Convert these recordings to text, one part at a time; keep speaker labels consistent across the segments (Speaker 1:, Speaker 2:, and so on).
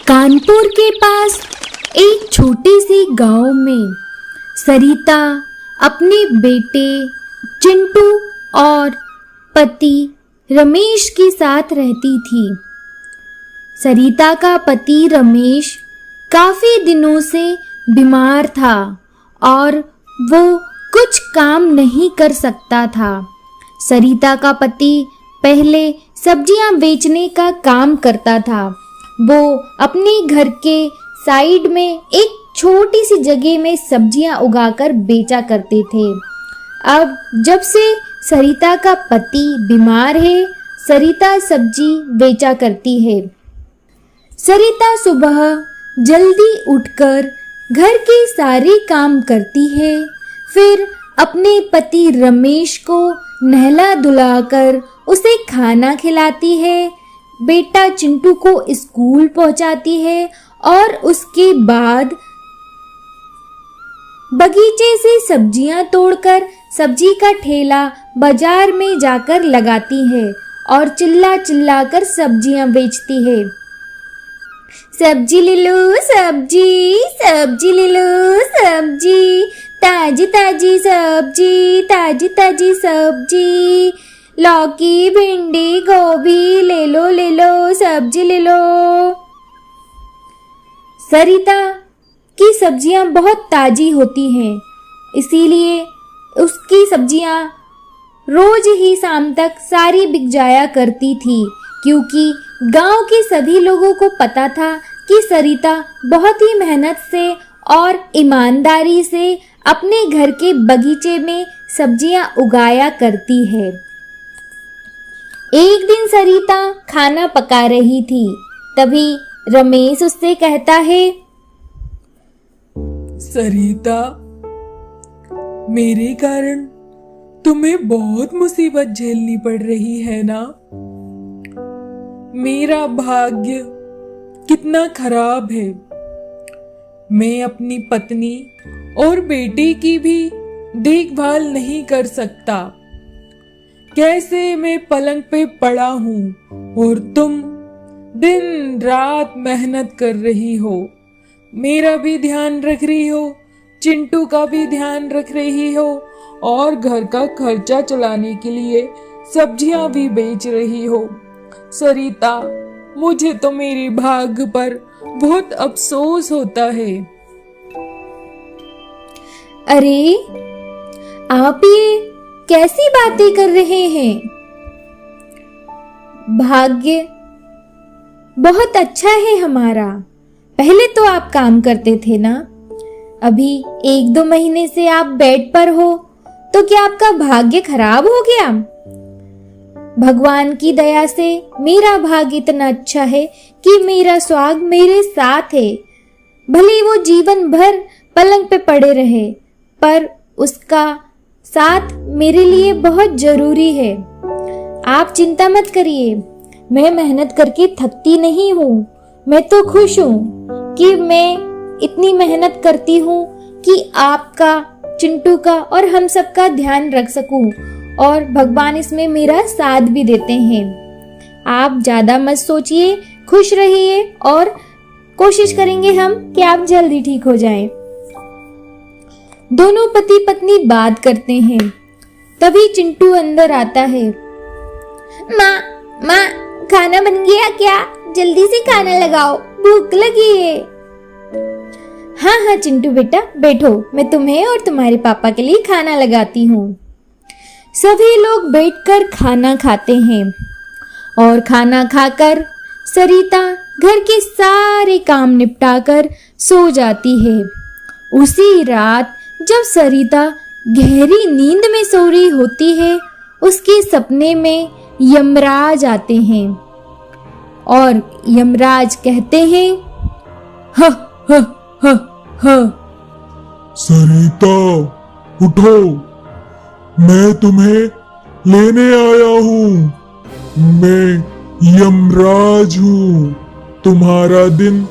Speaker 1: कानपुर के पास एक छोटे से गांव में सरिता अपने बेटे चिंटू और पति रमेश के साथ रहती थी। सरिता का पति रमेश काफी दिनों से बीमार था और वो कुछ काम नहीं कर सकता था। सरिता का पति पहले सब्जियां बेचने का काम करता था। वो अपने घर के साइड में एक छोटी सी जगह में सब्जियां उगाकर बेचा करते थे। अब जब से सरिता का पति बीमार है, सरिता सब्जी बेचा करती है। सरिता सुबह जल्दी उठकर घर के सारे काम करती है, फिर अपने पति रमेश को नहला धुलाकर उसे खाना खिलाती है, बेटा चिंटू को स्कूल पहुंचाती है और उसके बाद बगीचे से सब्जियां तोड़कर सब्जी का ठेला बाजार में जाकर लगाती है और चिल्ला चिल्ला कर सब्जियां बेचती है। सब्जी ले लो सब्जी, सब्जी ले लो सब्जी, ताजी ताजी सब्जी, ताजी ताजी सब्जी, लौकी भिंडी गोभी ले लो सब्जी ले लो। सरिता की सब्जियां बहुत ताजी होती हैं, इसीलिए उसकी सब्जियां रोज ही शाम तक सारी बिक जाया करती थी, क्योंकि गांव के सभी लोगों को पता था कि सरिता बहुत ही मेहनत से और ईमानदारी से अपने घर के बगीचे में सब्जियां उगाया करती है। एक दिन सरिता खाना पका रही थी, तभी रमेश उससे कहता है,
Speaker 2: सरिता, मेरे कारण तुम्हें बहुत मुसीबत झेलनी पड़ रही है ना? मेरा भाग्य कितना खराब है। मैं अपनी पत्नी और बेटे की भी देखभाल नहीं कर सकता। कैसे मैं पलंग पे पड़ा हूँ और तुम दिन रात मेहनत कर रही हो, मेरा भी ध्यान रख रही हो, चिंटू का भी ध्यान रख रही हो और घर का खर्चा चलाने के लिए सब्जियां भी बेच रही हो। सरिता, मुझे तो मेरे भाग्य पर बहुत अफसोस होता है।
Speaker 1: अरे, आप ये कैसी बातें कर रहे हैं? भाग्य बहुत अच्छा है हमारा। पहले तो आप काम करते थे ना, अभी 1-2 महीने से आप बेड पर हो, तो क्या आपका भाग्य खराब हो गया? भगवान की दया से मेरा भाग्य इतना अच्छा है कि मेरा सुहाग मेरे साथ है। भले वो जीवन भर पलंग पे पड़े रहे, पर उसका साथ मेरे लिए बहुत जरूरी है। आप चिंता मत करिए, मैं मेहनत करके थकती नहीं हूँ। मैं तो खुश हूँ कि मैं इतनी मेहनत करती हूँ कि आपका, चिंटू का और हम सब का ध्यान रख सकूं, और भगवान इसमें मेरा साथ भी देते हैं। आप ज्यादा मत सोचिए, खुश रहिए और कोशिश करेंगे हम कि आप जल्दी ठीक हो जाएं। दोनों पति पत्नी बात करते हैं, तभी चिंटू अंदर आता है। माँ, खाना बन गया क्या? जल्दी से खाना लगाओ, भूख लगी है। हाँ चिंटू बेटा, बैठो, मैं तुम्हें और तुम्हारे पापा के लिए खाना लगाती हूँ। सभी लोग बैठकर खाना खाते हैं और खाना खाकर सरिता घर के सारे काम निपटाकर सो जाती है। उसी रात जब सरिता गहरी नींद में सो रही होती है, उसके सपने में यमराज आते हैं और यमराज कहते हैं, ह ह ह ह
Speaker 3: सरिता, उठो, मैं तुम्हें लेने आया हूँ। मैं यमराज हूँ, तुम्हारा दिन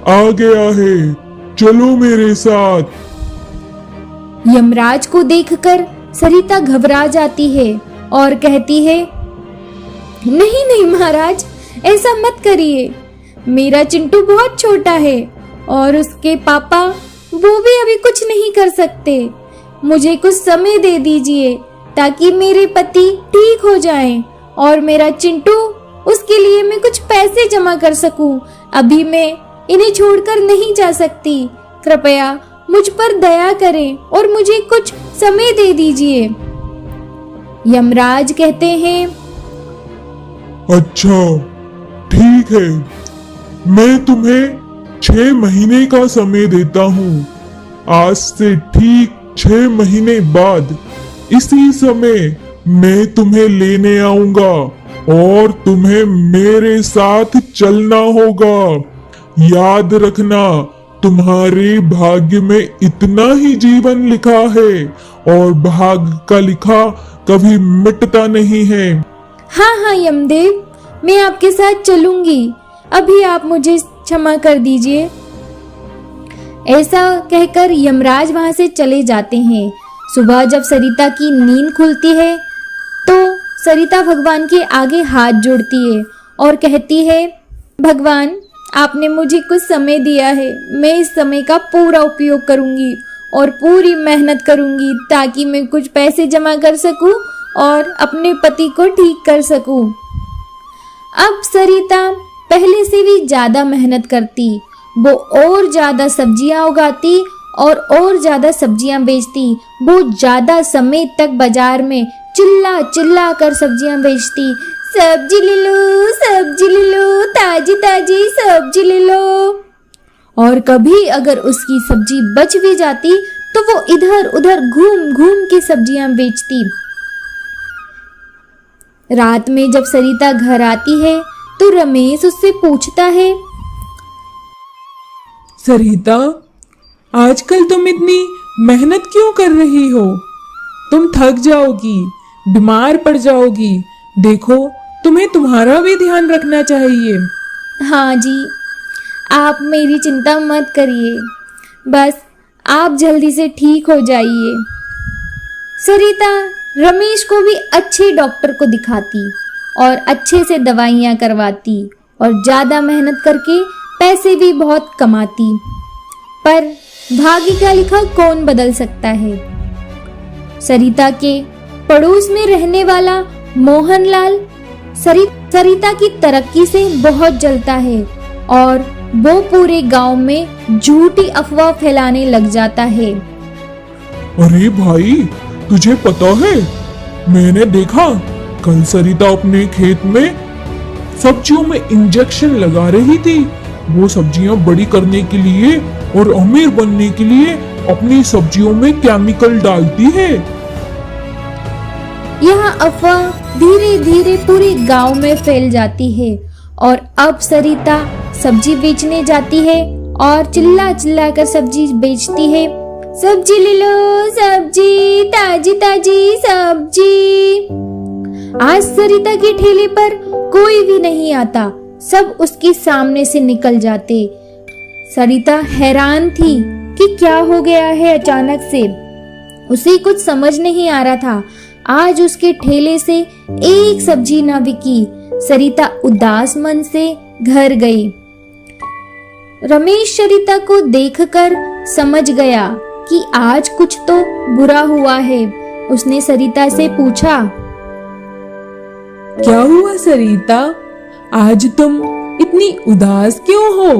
Speaker 3: आ गया है, चलो मेरे साथ।
Speaker 1: यमराज को देखकर सरिता घबरा जाती है और कहती है, नहीं नहीं महाराज, ऐसा मत करिए, मेरा चिंटू बहुत छोटा है और उसके पापा वो भी अभी कुछ नहीं कर सकते। मुझे कुछ समय दे दीजिए ताकि मेरे पति ठीक हो जाएं और मेरा चिंटू, उसके लिए मैं कुछ पैसे जमा कर सकूं। अभी मैं इन्हें छोड़कर नहीं जा सकती। कृपया मुझ पर दया करें और मुझे कुछ समय दे दीजिए। यमराज कहते हैं,
Speaker 3: अच्छा ठीक है, मैं तुम्हें 6 महीने का समय देता हूँ। आज से ठीक 6 महीने बाद इसी समय मैं तुम्हें लेने आऊंगा और तुम्हें मेरे साथ चलना होगा। याद रखना, तुम्हारे भाग्य में इतना ही जीवन लिखा है और भाग्य का लिखा कभी मिटता नहीं है।
Speaker 1: हाँ हाँ यमदेव, मैं आपके साथ चलूंगी। अभी आप मुझे क्षमा कर दीजिए। ऐसा कहकर यमराज वहां से चले जाते हैं। सुबह जब सरिता की नींद खुलती है तो सरिता भगवान के आगे हाथ जोड़ती है और कहती है, भगवान आपने मुझे कुछ समय दिया है, मैं इस समय का पूरा उपयोग करूंगी और पूरी मेहनत करूंगी ताकि मैं कुछ पैसे जमा कर सकूं और अपने पति को ठीक कर सकूं। अब सरिता पहले से भी ज्यादा मेहनत करती। वो और ज्यादा सब्जियां उगाती और ज्यादा सब्जियां बेचती। वो ज्यादा समय तक बाजार में चिल्ला चिल्ला कर सब्जियां बेचती। सब्जी ले लो, ताजी ताजी सब्जी ले लो। और कभी अगर उसकी सब्जी बच भी जाती तो वो इधर उधर घूम घूम के सब्जियां बेचती। रात में जब सरिता घर आती है तो रमेश उससे पूछता है,
Speaker 2: सरिता, आजकल तुम इतनी मेहनत क्यों कर रही हो? तुम थक जाओगी, बीमार पड़ जाओगी। देखो, तुम्हें तुम्हारा भी ध्यान रखना चाहिए।
Speaker 1: हाँ जी, आप मेरी चिंता मत करिए, बस आप जल्दी से ठीक हो जाइए। सरिता रमेश को भी अच्छे डॉक्टर को दिखाती और अच्छे से दवाइयाँ करवाती और ज़्यादा मेहनत करके पैसे भी बहुत कमाती। पर भाग्य का लिखा कौन बदल सकता है। सरिता के पड़ोस में रहने वाला मोहनलाल सरिता की तरक्की से बहुत जलता है और वो पूरे गांव में झूठी अफवाह फैलाने लग जाता है।
Speaker 3: अरे भाई, तुझे पता है, मैंने देखा कल सरिता अपने खेत में सब्जियों में इंजेक्शन लगा रही थी। वो सब्जियां बड़ी करने के लिए और अमीर बनने के लिए अपनी सब्जियों में केमिकल डालती है।
Speaker 1: यह अफवाह धीरे धीरे पूरे गांव में फैल जाती है और अब सरिता सब्जी बेचने जाती है और चिल्ला चिल्ला कर सब्जी बेचती है। सब्जी ले लो, सब्जी, ताजी ताजी सब्जी। आज सरिता के ठेले पर कोई भी नहीं आता, सब उसके सामने से निकल जाते। सरिता हैरान थी कि क्या हो गया है अचानक से। उसे कुछ समझ नहीं आ रहा था। आज उसके ठेले से एक सब्जी ना बिकी। सरिता उदास मन से घर गई। रमेश सरिता को देखकर समझ गया कि आज कुछ तो बुरा हुआ है। उसने सरिता से पूछा,
Speaker 2: क्या हुआ सरिता? आज तुम इतनी उदास क्यों हो?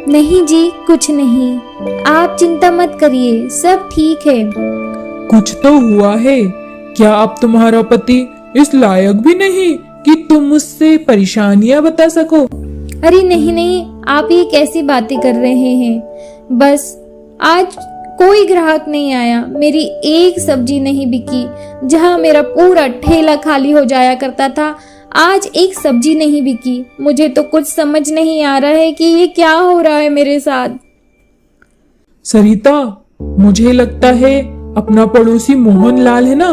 Speaker 1: नहीं जी, कुछ नहीं, आप चिंता मत करिए, सब ठीक है।
Speaker 2: कुछ तो हुआ है। क्या अब तुम्हारा पति इस लायक भी नहीं कि तुम मुझसे परेशानियां बता सको?
Speaker 1: अरे नहीं नहीं, आप ये कैसी बातें कर रहे हैं। बस आज कोई ग्राहक नहीं आया, मेरी एक सब्जी नहीं बिकी। जहाँ मेरा पूरा ठेला खाली हो जाया करता था, आज एक सब्जी नहीं बिकी। मुझे तो कुछ समझ नहीं आ रहा है कि ये क्या हो रहा है मेरे साथ।
Speaker 2: सरिता, मुझे लगता है अपना पड़ोसी मोहनलाल है ना,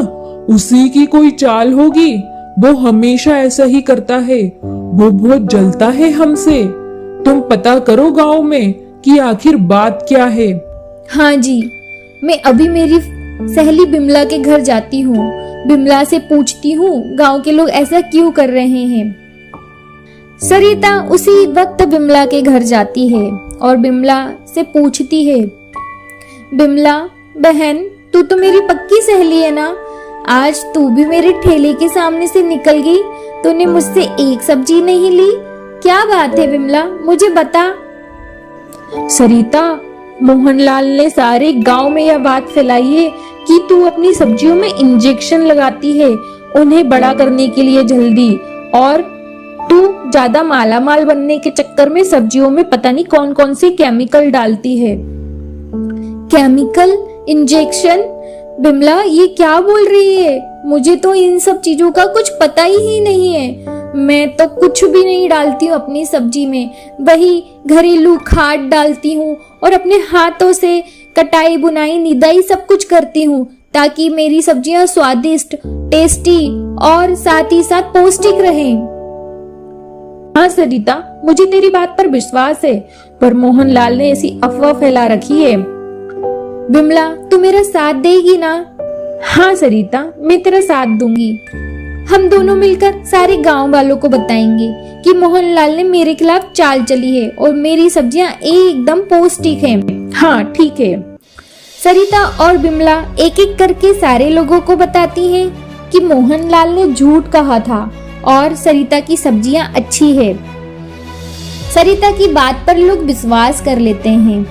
Speaker 2: उसी की कोई चाल होगी। वो हमेशा ऐसा ही करता है। वो बहुत जलता है हमसे। तुम पता करो गांव में कि आखिर बात क्या है।
Speaker 1: हाँ जी, मैं अभी मेरी सहेली बिमला के घर जाती हूँ। बिमला से पूछती हूँ गांव के लोग ऐसा क्यों कर रहे हैं। सरिता उसी वक्त बिमला के घर जाती है और बिमला से पूछती है, बिमला बहन, तू तो मेरी पक्की सहेली है ना। आज तू भी मेरे ठेले के सामने से निकल गई, तूने मुझसे एक सब्जी नहीं ली। क्या बात है बिमला, मुझे बता।
Speaker 2: सरिता, मोहनलाल ने सारे गांव में यह बात फैलाई है कि तू अपनी सब्जियों में इंजेक्शन लगाती है उन्हें बड़ा करने के लिए जल्दी, और तू ज्यादा माला माल बनने के चक्कर में सब्जियों में पता नहीं कौन कौन से केमिकल डालती है।
Speaker 1: Chemical, injection? बिमला ये क्या बोल रही है? मुझे तो इन सब चीजों का कुछ पता ही नहीं है। मैं तो कुछ भी नहीं डालती हूँ अपनी सब्जी में, वही घरेलू खाद डालती हूँ और अपने हाथों से कटाई बुनाई निदाई सब कुछ करती हूँ ताकि मेरी सब्जियां स्वादिष्ट, टेस्टी और साथ ही साथ पौष्टिक रहें।
Speaker 2: हाँ सरिता, मुझे तेरी बात पर विश्वास है, पर मोहनलाल ने ऐसी अफवाह फैला रखी है।
Speaker 1: बिमला, तू मेरा साथ देगी ना?
Speaker 2: हाँ सरिता, मैं तेरा साथ दूंगी।
Speaker 1: हम दोनों मिलकर सारे गांव वालों को बताएंगे कि मोहनलाल ने मेरे खिलाफ चाल चली है और मेरी सब्जियां एकदम पौष्टिक हैं।
Speaker 2: हाँ ठीक है।
Speaker 1: सरिता और बिमला एक एक करके सारे लोगों को बताती हैं कि मोहनलाल ने झूठ कहा था और सरिता की सब्जियां अच्छी है। सरिता की बात पर लोग विश्वास कर लेते हैं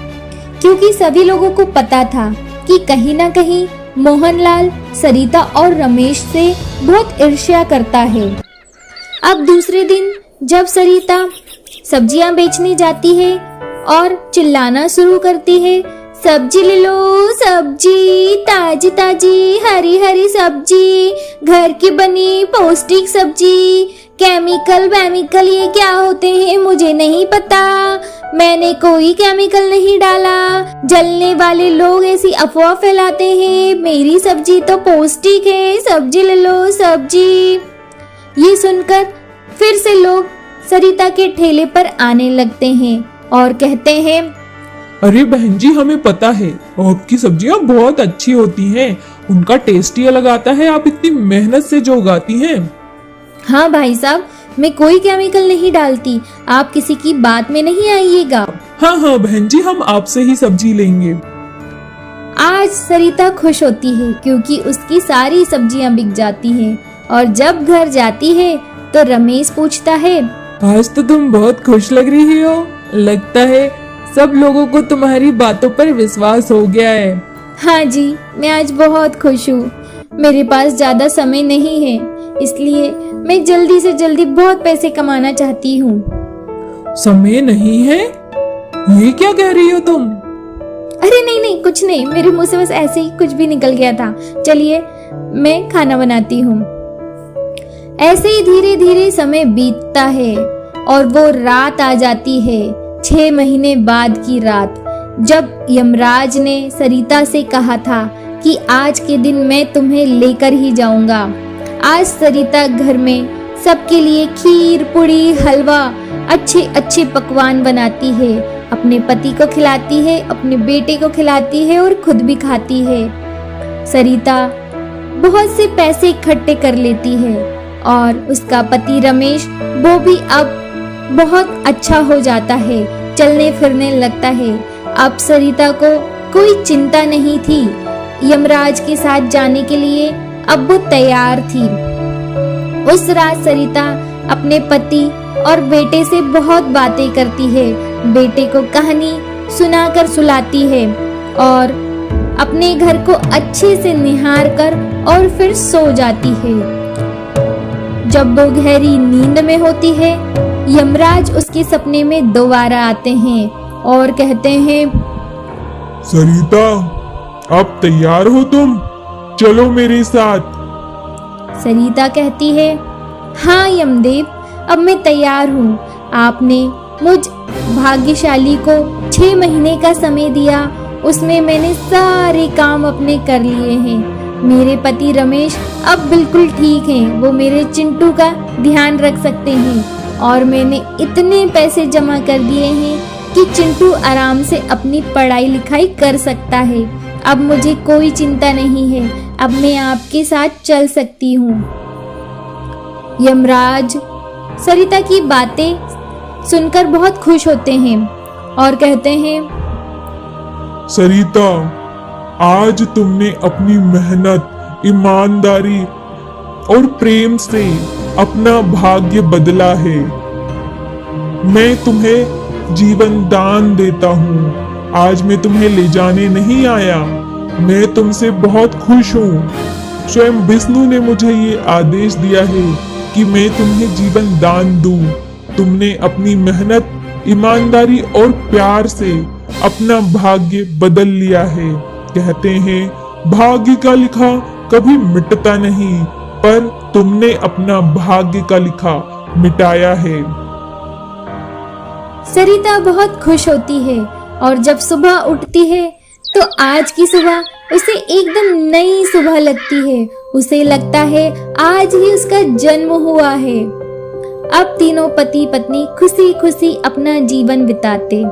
Speaker 1: क्योंकि सभी लोगों को पता था कि कहीं ना कहीं मोहनलाल सरिता और रमेश से बहुत ईर्ष्या करता है। अब दूसरे दिन जब सरिता सब्जियां बेचने जाती है और चिल्लाना शुरू करती है, सब्जी ले लो, सब्जी, ताजी ताजी हरी हरी सब्जी, घर की बनी पौष्टिक सब्जी, केमिकल वेमिकल ये क्या होते हैं मुझे नहीं पता, मैंने कोई केमिकल नहीं डाला, जलने वाले लोग ऐसी अफवाह फैलाते हैं, मेरी सब्जी तो पौष्टिक है, सब्जी ले लो सब्जी। ये सुनकर फिर से लोग सरिता के ठेले पर आने लगते हैं और कहते हैं,
Speaker 3: अरे बहन जी, हमें पता है आपकी सब्जियां बहुत अच्छी होती हैं, उनका टेस्ट ही अलग आता है, आप इतनी मेहनत से जो उगाती हैं।
Speaker 1: हाँ भाई साहब, मैं कोई केमिकल नहीं डालती, आप किसी की बात में नहीं आइएगा।
Speaker 3: हाँ हाँ बहन जी, हम आपसे ही सब्जी लेंगे।
Speaker 1: आज सरिता खुश होती है क्योंकि उसकी सारी सब्जियां बिक जाती हैं और जब घर जाती है तो रमेश पूछता है,
Speaker 2: आज तो तुम बहुत खुश लग रही हो, लगता है सब लोगों को तुम्हारी बातों पर विश्वास हो गया है।
Speaker 1: हाँ जी, मैं आज बहुत खुश हूँ। मेरे पास ज्यादा समय नहीं है, इसलिए मैं जल्दी से जल्दी बहुत पैसे कमाना चाहती हूँ।
Speaker 2: समय नहीं है? ये क्या कह रही हो तुम?
Speaker 1: अरे नहीं नहीं, कुछ नहीं, मेरे मुंह से बस ऐसे ही कुछ भी निकल गया था। चलिए मैं खाना बनाती हूँ। ऐसे ही धीरे धीरे समय बीतता है और वो रात आ जाती है, 6 महीने बाद की रात, जब यमराज ने सरिता से कहा था कि आज के दिन मैं तुम्हें लेकर ही जाऊंगा। आज सरिता घर में सबके लिए खीर, पूड़ी, हलवा, अच्छे अच्छे पकवान बनाती है, अपने पति को खिलाती है, अपने बेटे को खिलाती है और खुद भी खाती है। सरिता बहुत से पैसे इकट्ठे कर लेती है और उसका पति रमेश वो भी अब बहुत अच्छा हो जाता है, चलने फिरने लगता है। अब सरिता को कोई चिंता नहीं थी, यमराज के साथ जाने के लिए अब वो तैयार थी। उस रात सरिता अपने पति और बेटे से बहुत बातें करती है, बेटे को कहानी सुनाकर सुलाती है और अपने घर को अच्छे से निहार कर और फिर सो जाती है। जब वो गहरी नींद में होती है, यमराज उसके सपने में दोबारा आते हैं और कहते हैं,
Speaker 3: सरिता, अब तैयार हो तुम? चलो मेरे साथ।
Speaker 1: सरिता कहती है, हाँ यमदेव, अब मैं तैयार हूँ। आपने मुझ भाग्यशाली को 6 महीने का समय दिया, उसमें मैंने सारे काम अपने कर लिए हैं। मेरे पति रमेश अब बिल्कुल ठीक हैं, वो मेरे चिंटू का ध्यान रख सकते हैं और मैंने इतने पैसे जमा कर दिए हैं कि चिंटू आराम से अपनी पढ़ाई लिखाई कर सकता है। अब मुझे कोई चिंता नहीं है, अब मैं आपके साथ चल सकती हूँ। यमराज सरिता की बातें सुनकर बहुत खुश होते हैं और कहते हैं,
Speaker 3: सरिता, आज तुमने अपनी मेहनत, ईमानदारी और प्रेम से अपना भाग्य बदला है। मैं तुम्हें जीवन दान देता हूँ। आज मैं तुम्हें ले जाने नहीं आया। मैं तुमसे बहुत खुश हूँ। स्वयं विष्णु ने मुझे ये आदेश दिया है कि मैं तुम्हें जीवन दान दूं। तुमने अपनी मेहनत, ईमानदारी और प्यार से अपना भाग्य बदल लिया है। कहते हैं भाग्य का लिखा कभी मिटता नहीं, पर तुमने अपना भाग्य का लिखा मिटाया है।
Speaker 1: सरिता बहुत खुश होती है और जब सुबह उठती है तो आज की सुबह उसे एकदम नई सुबह लगती है। उसे लगता है आज ही उसका जन्म हुआ है। अब तीनों पति पत्नी खुशी खुशी अपना जीवन बिताते।